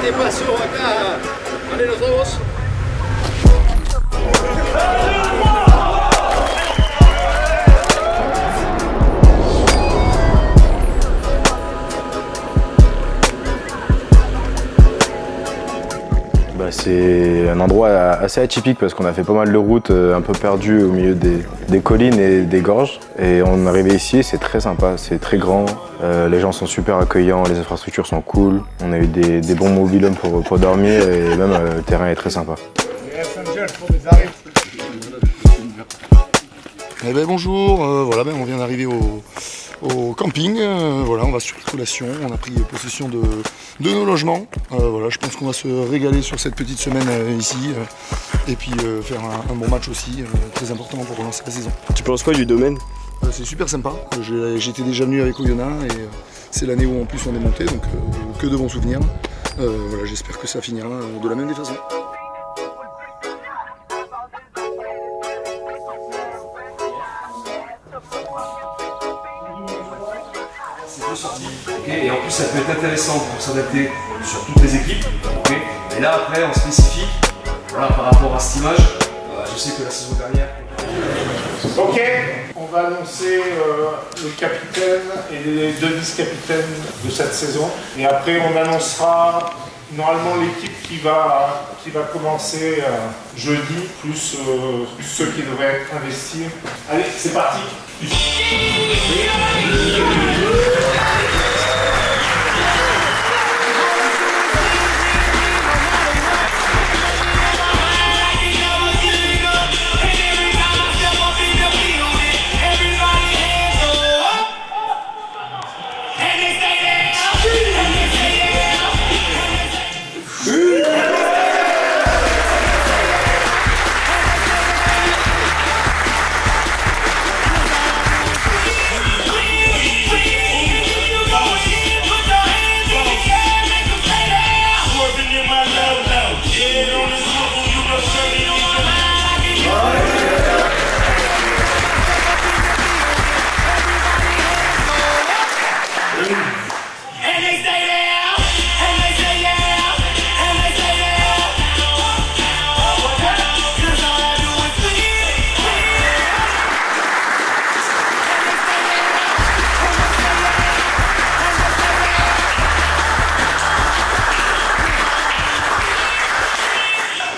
espacio acá. Vale, nos vemos. C'est un endroit assez atypique parce qu'on a fait pas mal de routes un peu perdues au milieu des collines et des gorges. Et on est arrivé ici, c'est très sympa, c'est très grand. Les gens sont super accueillants, les infrastructures sont cool. On a eu des bons mobil-homes pour dormir et même le terrain est très sympa. Eh ben bonjour, voilà, on vient d'arriver au camping, voilà, on va sur la collation, on a pris possession de nos logements. Voilà, je pense qu'on va se régaler sur cette petite semaine ici et puis faire un bon match aussi, très important pour relancer la saison. Tu penses quoi du domaine? C'est super sympa, j'étais déjà venu avec Oyonnax et c'est l'année où en plus on est monté, donc que de bons souvenirs. Voilà, j'espère que ça finira de la même des façons. C'est deux sorties, okay, et en plus ça peut être intéressant pour s'adapter sur toutes les équipes. Okay, et là après en spécifique, voilà, par rapport à cette image, je sais que la saison dernière. Ok, on va annoncer le capitaine et les deux vice-capitaines de cette saison. Et après on annoncera normalement l'équipe qui va commencer jeudi, plus ceux qui devraient investir. Allez, c'est parti.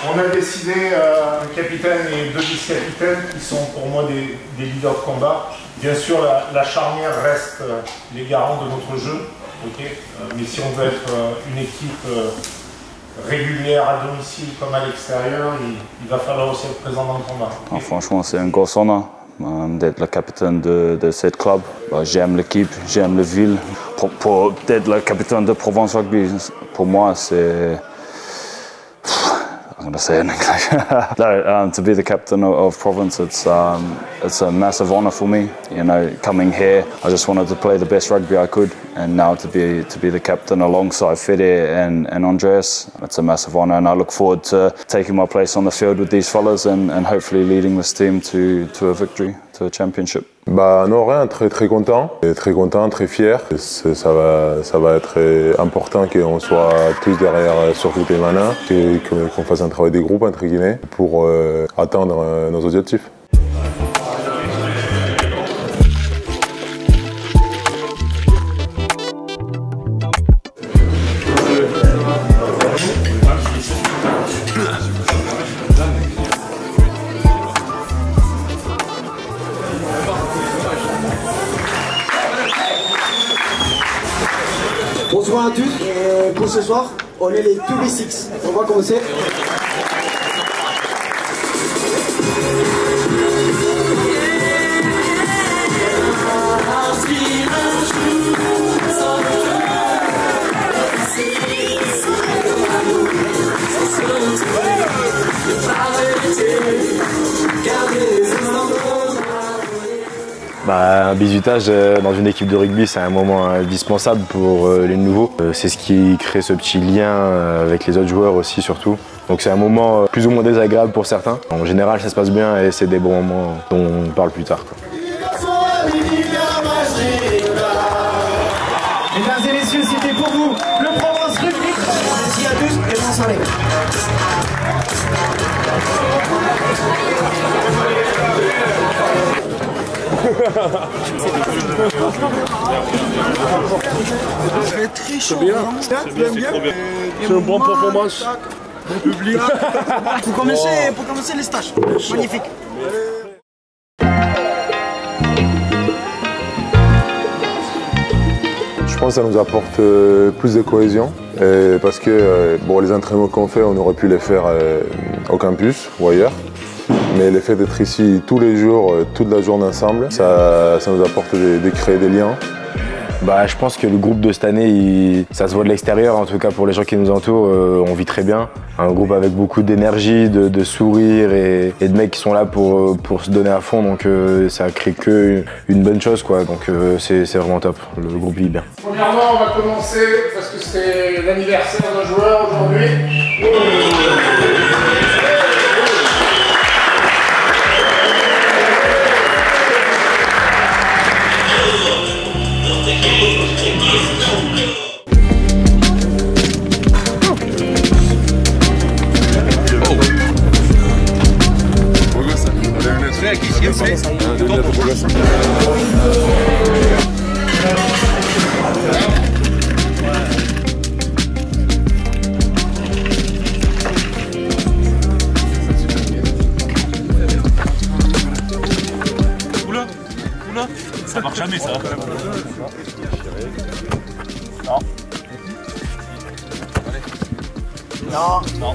On a décidé un capitaine et deux vice-capitaines qui sont pour moi des leaders de combat. Bien sûr, la charnière reste les garants de notre jeu, okay, mais si on veut être une équipe régulière à domicile comme à l'extérieur, il va falloir aussi être présent dans le combat. Ah, franchement, c'est un gros honneur d'être le capitaine de cette club. J'aime l'équipe, j'aime la ville. Pour être le capitaine de Provence Rugby, pour moi, c'est... I'm going to say it in English. No, to be the captain of Provence, it's a massive honour for me. You know, coming here, I just wanted to play the best rugby I could, and now to be the captain alongside Fede and Andreas, it's a massive honour, and I look forward to taking my place on the field with these fellas and hopefully leading this team to a victory, to a championship. Bah non, rien, très content, très fier. Ça va être important qu'on soit tous derrière sur toutes les manas, qu'on fasse un travail des groupes entre guillemets pour atteindre nos objectifs. Bonsoir à tous, pour ce soir, on est les 2v6, on va commencer. Un bizutage dans une équipe de rugby, c'est un moment indispensable pour les nouveaux. C'est ce qui crée ce petit lien avec les autres joueurs aussi surtout. Donc c'est un moment plus ou moins désagréable pour certains. En général, ça se passe bien et c'est des bons moments dont on parle plus tard, quoi. Mesdames et messieurs, c'était et pour vous, le Provence Rugby. Merci à tous et bon soirée. Ça va être très chaud. bien. C'est une bonne performance. Bon public. Pour commencer les stages. Magnifique. Je pense que ça nous apporte plus de cohésion parce que bon, les entraînements qu'on fait, on aurait pu les faire au campus ou ailleurs. Mais le fait d'être ici tous les jours, toute la journée ensemble, ça nous apporte de créer des liens. Bah, je pense que le groupe de cette année, ça se voit de l'extérieur, en tout cas pour les gens qui nous entourent, on vit très bien. Un groupe avec beaucoup d'énergie, de sourire et de mecs qui sont là pour se donner à fond, donc ça crée que une bonne chose, quoi. Donc c'est vraiment top, le groupe vit bien. Premièrement, on va commencer parce que c'est l'anniversaire d'un joueur aujourd'hui. Ça marche jamais ça. Non. Non.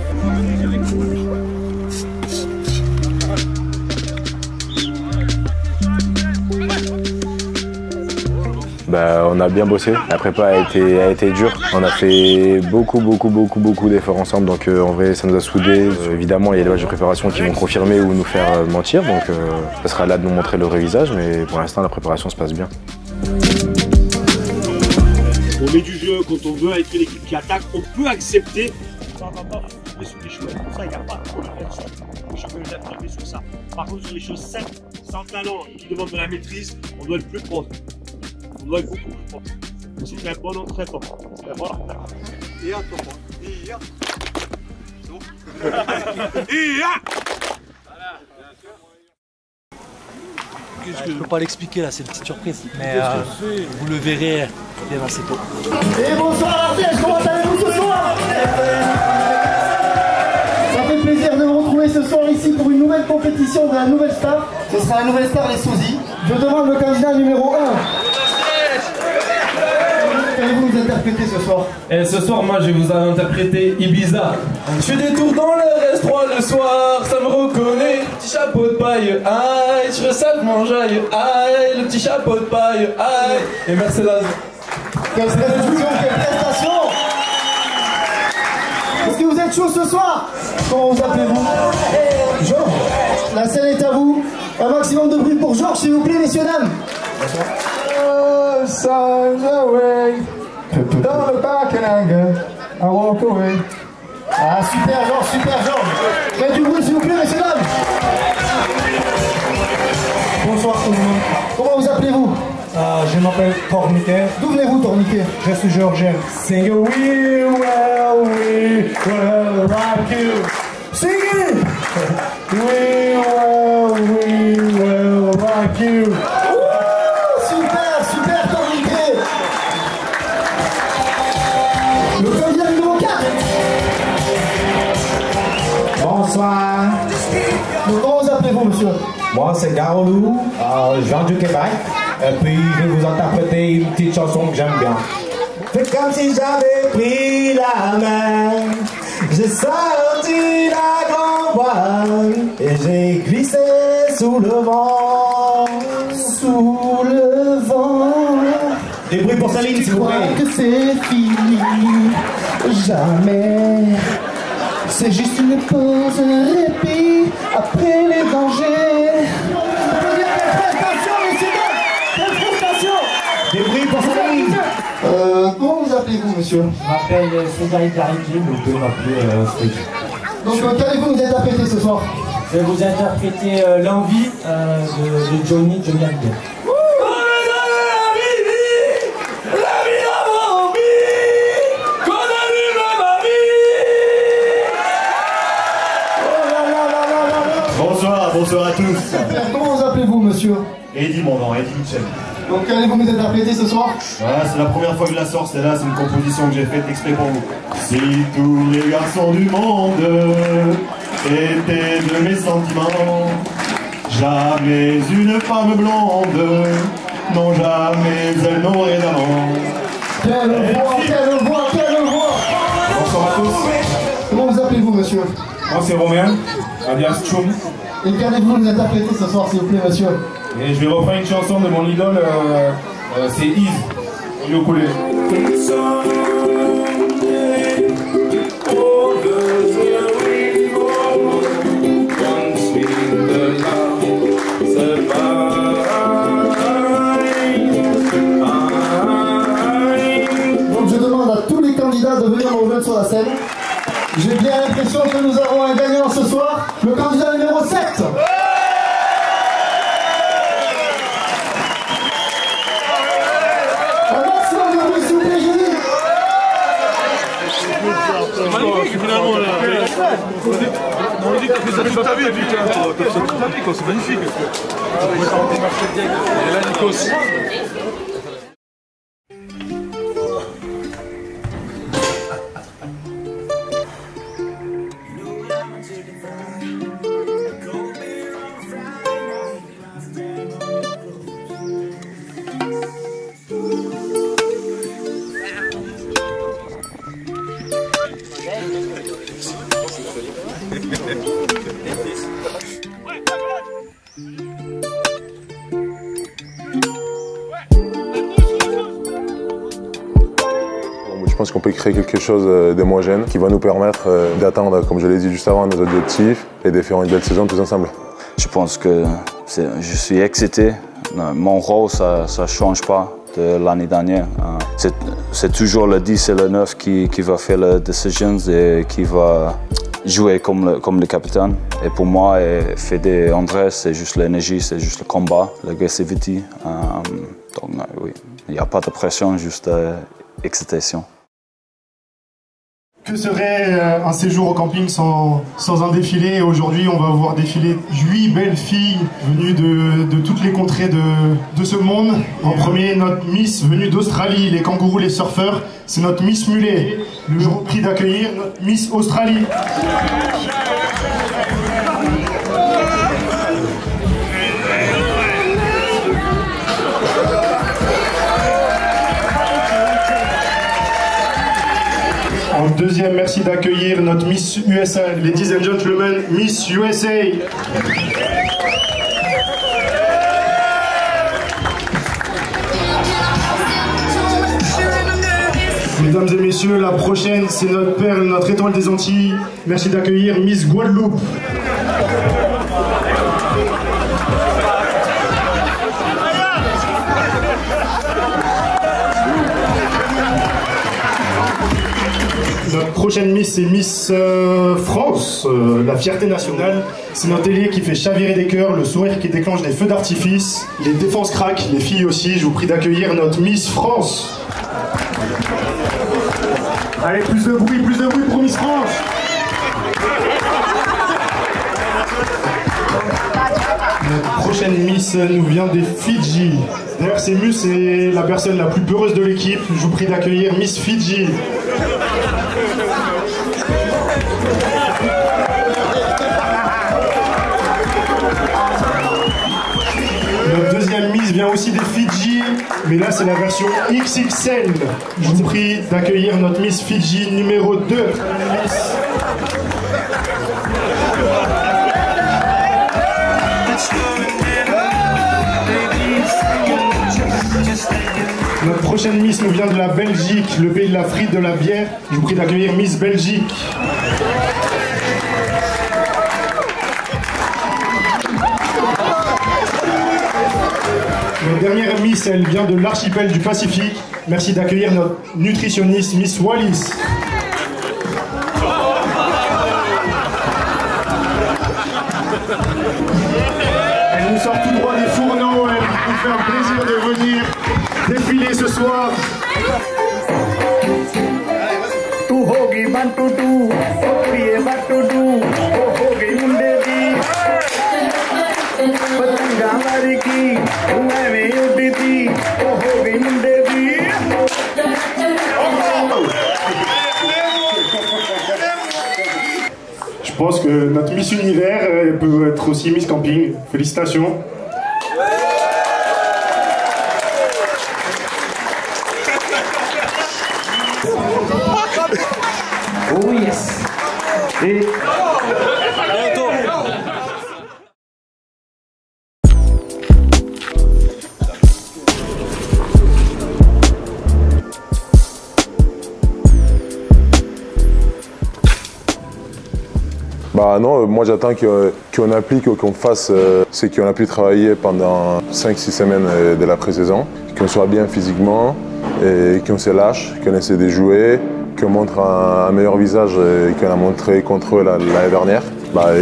Bah, on a bien bossé, la prépa a été dure. On a fait beaucoup d'efforts ensemble, donc en vrai ça nous a soudés. Évidemment il y a les matchs de préparation qui vont confirmer ou nous faire mentir, donc ça sera là de nous montrer le vrai visage, mais pour l'instant la préparation se passe bien. On met du jeu quand on veut être une équipe qui attaque, on peut accepter. Ça va pas jouer sur des choses comme ça, il n'y a pas de problème là-dessus. Je peux jamais sur ça. Par contre sur les choses simples, sans talent, qui demandent de la maîtrise, on doit être plus proche. On doit être beaucoup plus fort. C'est un bon entraînement. Voilà. Et à toi. Et à. C'est bon. Et à. Je ne peux pas l'expliquer là, c'est une petite surprise. Mais vous le verrez bien assez tôt. Et bonsoir Ardèche, comment allez-vous ce soir? Ça fait plaisir de vous retrouver ce soir ici pour une nouvelle compétition de la Nouvelle Star. Ce sera la Nouvelle Star les Sosies. Je demande le candidat numéro 1. Qu'allez-vous nous interpréter ce soir? Et ce soir, moi, je vais vous interpréter Ibiza. Je fais des tours dans le restaurant le soir, ça me reconnaît. Petit chapeau de paille, aïe, je ressale mon jaille, aïe, le petit chapeau de paille, aïe. Et merci là. Quelle prestation, quelle prestation! Est-ce que vous êtes chaud ce soir? Comment vous appelez-vous? Georges. La scène est à vous. Un maximum de bruit pour Georges, s'il vous plaît, messieurs, dames. Dans le back and anger, I walk away. Ah, super Georges, super Georges. Faites du bruit, s'il vous plaît, messieurs, dames. Bonsoir tout le monde. Comment vous appelez-vous? Je m'appelle Torniquet. D'où venez-vous, Torniquet? Je suis géorgien. Sing we will rock you. Sing it! We will rock you. Super, super Torniquet. Le candidat numéro 4. Bonsoir. Comment vous appelez-vous, monsieur? Moi, c'est Garolou. Je viens du Québec. Et puis, je vais vous interpréter une petite chanson que j'aime bien. C'est comme si j'avais pris la main. J'ai sorti la grande voile et j'ai glissé sous le vent. Sous le vent. Des bruits pour Céline, s'il vous plaît. Que c'est fini. Jamais. C'est juste une pause, un répit après les dangers. Des bruits pour Céline. Comment vous appelez-vous, monsieur? Je m'appelle Frédéric Garricky, mais vous pouvez m'appeler Frédéric. Donc, qu'allez-vous nous interpréter ce soir? Je vais vous interpréter l'envie de Johnny Hallyday. bonsoir à tous. Comment vous appelez-vous, monsieur? Eddie, mon nom, Eddie Mitchell. Donc, allez-vous nous interpréter ce soir? Voilà, c'est la première fois que je la sors, celle-là, c'est une composition que j'ai faite exprès pour vous. Si tous les garçons du monde étaient de mes sentiments, jamais une femme blonde, non jamais elle n'aurait d'amant. Quelle voix, quelle voix, quelle voix! Bonsoir à tous. Comment vous appelez-vous, monsieur? Moi c'est Romain, alias Tchoum. Et qu'allez-vous nous interpréter ce soir, s'il vous plaît, monsieur? Et je vais reprendre une chanson de mon idole, c'est Yves, au ukulélé. Donc je demande à tous les candidats de venir me rejoindre sur la scène. J'ai bien l'impression que nous avons un gagnant ce soir, le candidat numéro 7. Un maximum de bruit, s'il vous plaît, je dis. C'est magnifique, finalement, là. On dit que t'as fait ça toute ta vie, putain. T'as fait ça toute ta vie, quoi. C'est magnifique. Et là, Nikos. Je pense qu'on peut créer quelque chose d'homogène qui va nous permettre d'atteindre, comme je l'ai dit juste avant, nos objectifs et de faire une belle saison tous ensemble. Je pense que je suis excité. Mon rôle, ça ne change pas de l'année dernière. C'est toujours le 10 et le 9 qui va faire les décisions et qui va jouer comme le capitaine. Et pour moi, et Fede et André, c'est juste l'énergie, c'est juste le combat, l'agressivité. Donc oui, il n'y a pas de pression, juste excitation. Que serait un séjour au camping sans un défilé? Aujourd'hui, on va voir défiler 8 belles filles venues de toutes les contrées de ce monde. En premier, notre Miss venue d'Australie, les kangourous, les surfeurs. C'est notre Miss Mulet. Le prix d'accueillir notre Miss Australie. En deuxième, merci d'accueillir notre Miss USA, Ladies and Gentlemen, Miss USA. Mesdames et messieurs, la prochaine, c'est notre perle, notre étoile des Antilles. Merci d'accueillir Miss Guadeloupe. Notre prochaine Miss, c'est Miss France, la fierté nationale. C'est notre ailier qui fait chavirer des cœurs, le sourire qui déclenche des feux d'artifice. Les défenses craquent, les filles aussi. Je vous prie d'accueillir notre Miss France. Allez, plus de bruit pour Miss France. Notre prochaine Miss nous vient des Fidji. D'ailleurs, c'est Mus, c'est la personne la plus peureuse de l'équipe. Je vous prie d'accueillir Miss Fidji. Notre deuxième Miss vient aussi des Fidji, mais là c'est la version XXL. Je vous prie d'accueillir notre Miss Fidji numéro 2. Notre prochaine Miss nous vient de la Belgique, le pays de la frite, de la bière. Je vous prie d'accueillir Miss Belgique. Notre dernière Miss, elle vient de l'archipel du Pacifique. Merci d'accueillir notre nutritionniste Miss Wallis. Elle nous sort tout droit des fourneaux. Elle nous fait un plaisir de venir défiler ce soir. Je pense que notre Miss Univers peut être aussi Miss Camping. Félicitations. Oh yes. Et Bah non, moi j'attends qu'on applique, qu'on fasse ce qu'on a pu travailler pendant 5-6 semaines de la pré-saison, qu'on soit bien physiquement, et qu'on se lâche, qu'on essaie de jouer, qu'on montre un meilleur visage qu'on a montré contre eux l'année dernière,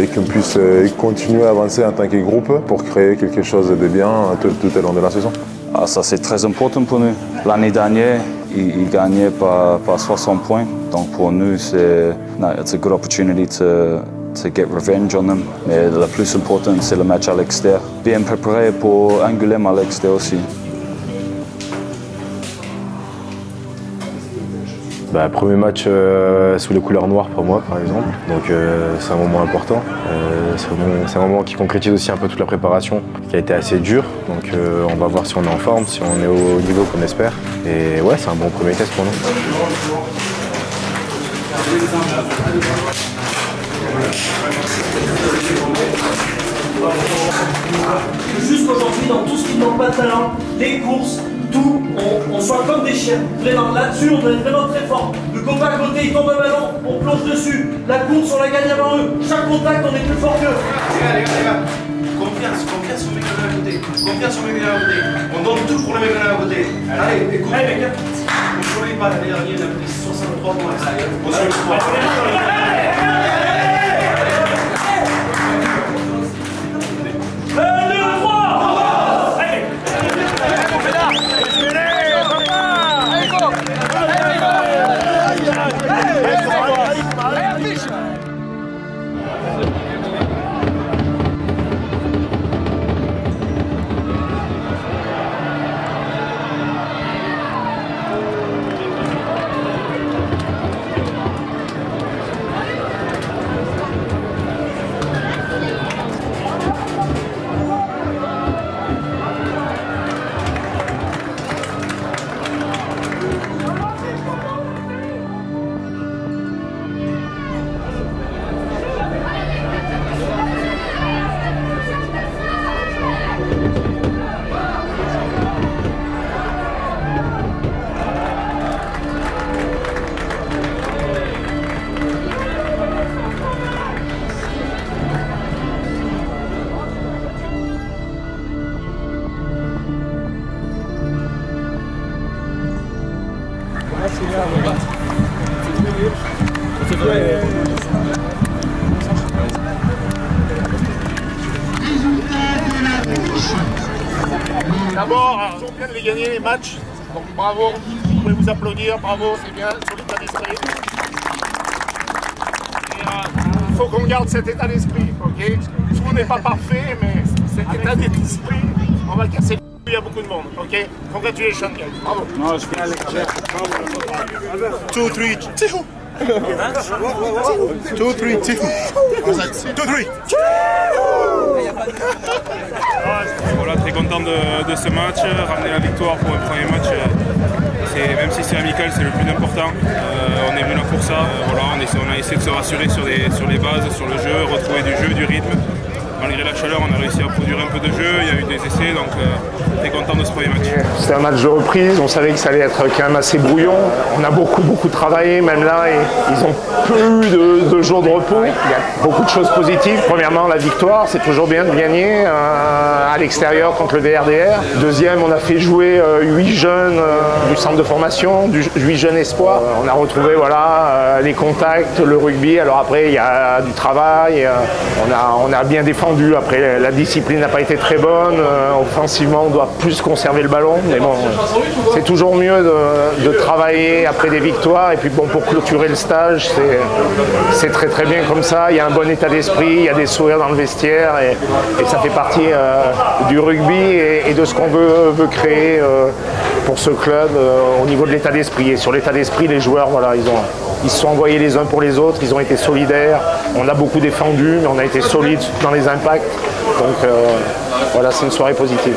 et qu'on puisse continuer à avancer en tant que groupe pour créer quelque chose de bien tout au long de la saison. Ah, ça c'est très important pour nous. L'année dernière, ils gagnaient par 60 points, donc pour nous c'est une good opportunity to get revenge on them. Mais le plus important c'est le match à l'extérieur. Bien préparé pour Angoulême à l'extérieur aussi. Premier match sous les couleurs noires pour moi par exemple, donc c'est un moment important. C'est un moment qui concrétise aussi un peu toute la préparation qui a été assez dure, donc on va voir si on est en forme, si on est au niveau qu'on espère. Et ouais, c'est un bon premier test pour nous. Juste aujourd'hui, dans tout ce qui ne manque pas de talent, les courses, tout, on soit comme des chiens. Vraiment, là-dessus, on doit être vraiment très fort. Le copain à côté, il tombe un ballon, on plonge dessus. La course, on la gagne avant eux. Chaque contact, on est plus fort qu'eux. Les gars. Confiance au mec à côté. Confiance au mec à côté. On donne tout pour le mec à côté. Allez, écoute. Allez, les gars. On ne voulait pas l'année dernière, il a pris 63 points. On se le D'abord, ils ont bien de les gagner les matchs, donc bravo, vous pouvez vous applaudir, bravo, c'est bien, sur l'état d'esprit. Il faut qu'on garde cet état d'esprit, ok? Tout n'est pas parfait, mais cet état d'esprit, on va casser le il y a beaucoup de monde, ok? Congratulations, guys, bravo. Non, je peux aller. 2, 3, 2. 2, 3, 2. 2, 3. Voilà, très content de ce match, ramener la victoire pour un premier match, même si c'est amical, c'est le plus important. On est venu là pour ça, voilà, on a essayé de se rassurer sur les bases, sur le jeu, retrouver du jeu, du rythme. Malgré la chaleur, on a réussi à produire un peu de jeu, il y a eu des essais, donc très content de ce premier match. C'était un match de reprise, on savait que ça allait être quand même assez brouillon. On a beaucoup travaillé, même là, et ils ont peu eu de jours de repos. Il y a beaucoup de choses positives. Premièrement, la victoire, c'est toujours bien de gagner à l'extérieur contre le DRDR. Deuxième, on a fait jouer 8 jeunes du centre de formation, 8 jeunes espoirs. On a retrouvé les contacts, le rugby. Alors après, il y a du travail, on a bien défendu. défendu. Après, la discipline n'a pas été très bonne. Offensivement, on doit plus conserver le ballon. Mais bon, c'est toujours mieux de travailler après des victoires. Et puis bon, pour clôturer le stage, c'est très très bien comme ça. Il y a un bon état d'esprit, il y a des sourires dans le vestiaire. Et ça fait partie du rugby et de ce qu'on veut créer pour ce club au niveau de l'état d'esprit. Et sur l'état d'esprit, les joueurs, voilà, ils se sont envoyés les uns pour les autres, ils ont été solidaires. On a beaucoup défendu, mais on a été solides dans les impacts. Donc voilà, c'est une soirée positive.